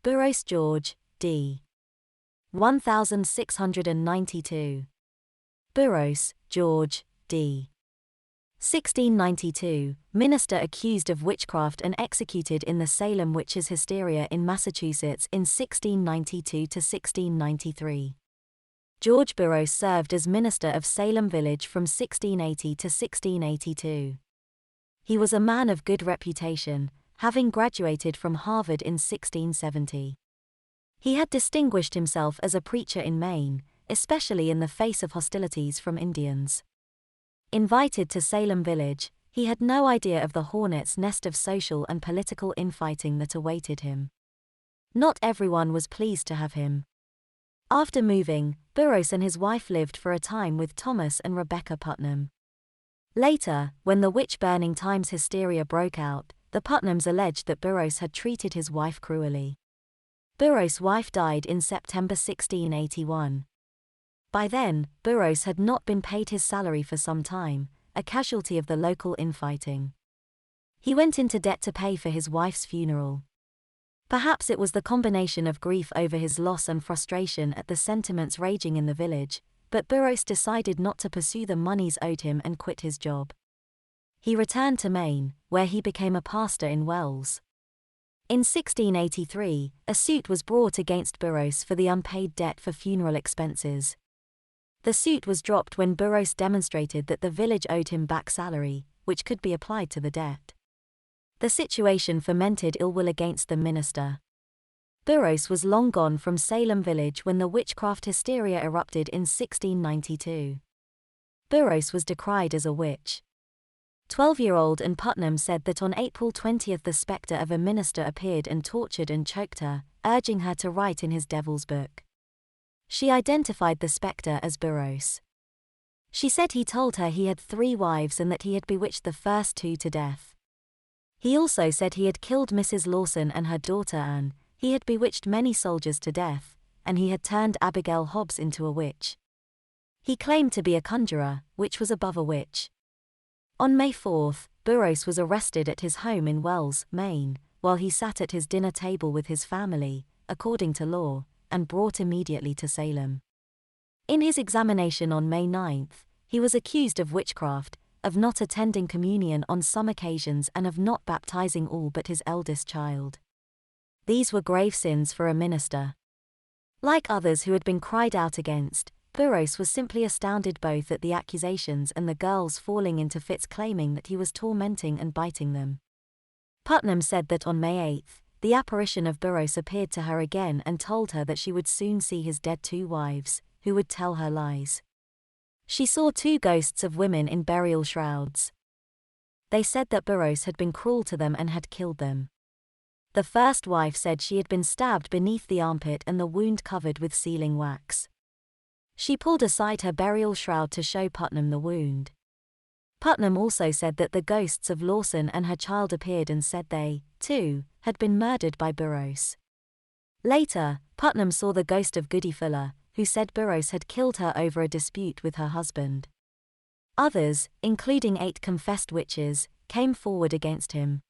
Burroughs George, d. 1692. Burroughs George, d. 1692, minister accused of witchcraft and executed in the Salem Witches hysteria in Massachusetts in 1692–1693. George Burroughs served as minister of Salem Village from 1680 to 1682. He was a man of good reputation, having graduated from Harvard in 1670. He had distinguished himself as a preacher in Maine, especially in the face of hostilities from Indians. Invited to Salem Village, he had no idea of the hornet's nest of social and political infighting that awaited him. Not everyone was pleased to have him. After moving, Burroughs and his wife lived for a time with Thomas and Rebecca Putnam. Later, when the witch-burning times hysteria broke out, the Putnams alleged that Burroughs had treated his wife cruelly. Burroughs' wife died in September 1681. By then, Burroughs had not been paid his salary for some time, a casualty of the local infighting. He went into debt to pay for his wife's funeral. Perhaps it was the combination of grief over his loss and frustration at the sentiments raging in the village, but Burroughs decided not to pursue the monies owed him and quit his job. He returned to Maine, where he became a pastor in Wells. In 1683, a suit was brought against Burroughs for the unpaid debt for funeral expenses. The suit was dropped when Burroughs demonstrated that the village owed him back salary, which could be applied to the debt. The situation fomented ill will against the minister. Burroughs was long gone from Salem Village when the witchcraft hysteria erupted in 1692. Burroughs was decried as a witch. 12-year-old Ann Putnam said that on April 20 the spectre of a minister appeared and tortured and choked her, urging her to write in his devil's book. She identified the spectre as Burroughs. She said he told her he had 3 wives and that he had bewitched the first 2 to death. He also said he had killed Mrs. Lawson and her daughter Anne, he had bewitched many soldiers to death, and he had turned Abigail Hobbs into a witch. He claimed to be a conjurer, which was above a witch. On May 4, Burroughs was arrested at his home in Wells, Maine, while he sat at his dinner table with his family, according to law, and brought immediately to Salem. In his examination on May 9, he was accused of witchcraft, of not attending communion on some occasions and of not baptizing all but his eldest child. These were grave sins for a minister. Like others who had been cried out against, Burroughs was simply astounded both at the accusations and the girls falling into fits claiming that he was tormenting and biting them. Putnam said that on May 8, the apparition of Burroughs appeared to her again and told her that she would soon see his dead 2 wives, who would tell her lies. She saw 2 ghosts of women in burial shrouds. They said that Burroughs had been cruel to them and had killed them. The first wife said she had been stabbed beneath the armpit and the wound covered with sealing wax. She pulled aside her burial shroud to show Putnam the wound. Putnam also said that the ghosts of Lawson and her child appeared and said they, too, had been murdered by Burroughs. Later, Putnam saw the ghost of Goody Fuller, who said Burroughs had killed her over a dispute with her husband. Others, including 8 confessed witches, came forward against him.